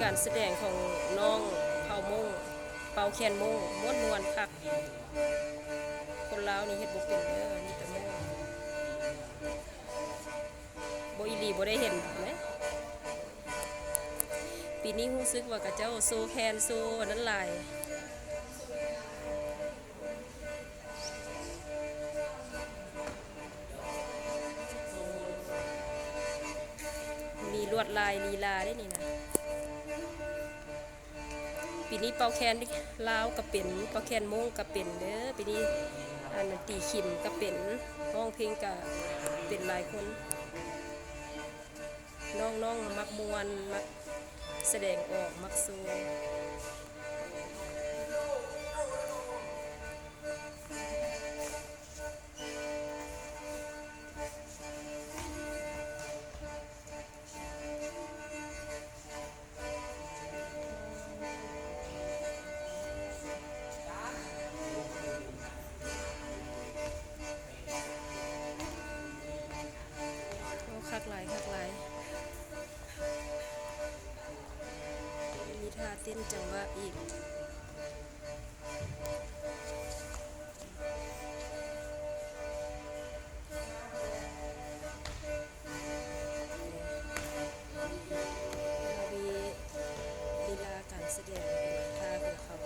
การแสดงของน้องเผามงเป่าแคนมงม้วนมวนคักคนลาวนี่เฮ็ดบ่เป็นเด้อนี่แต่มงบ่อีหลีบ่ได้เห็นไหมปีนี้รู้สึกว่ากระเจ้าโซแคนโซนั้นหลายมีลวดลายลีลาได้นี่นะปีนี้เป่าแคนลาวก็เป็นเป่าแคนมงก็เป็นเด้อปีนี้อันตีขิมก็เป็นร้องเพลงก็เป็นหลายคนน้องมักมวนมักแสดงออกมักโซคักหลายคักหลายมีท่าเต้นจังหวะอีกมีลีลาการแสดงท่าของเขา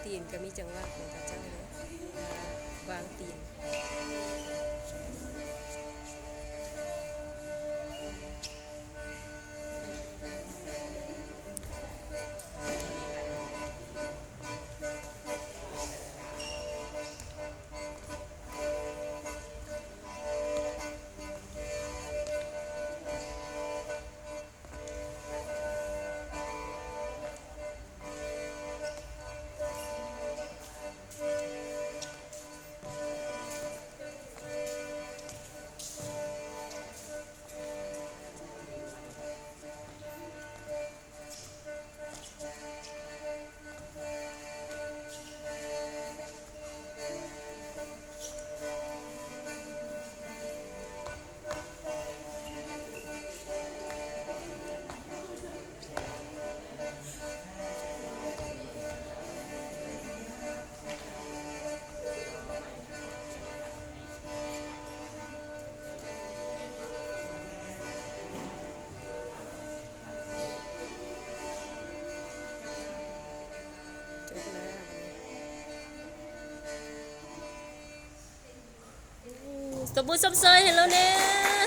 ตีนก็มีจังหวะของพระเจ้าเลยวางตีนตบมือซ้ำเซยเห็นแล้วเนี่ย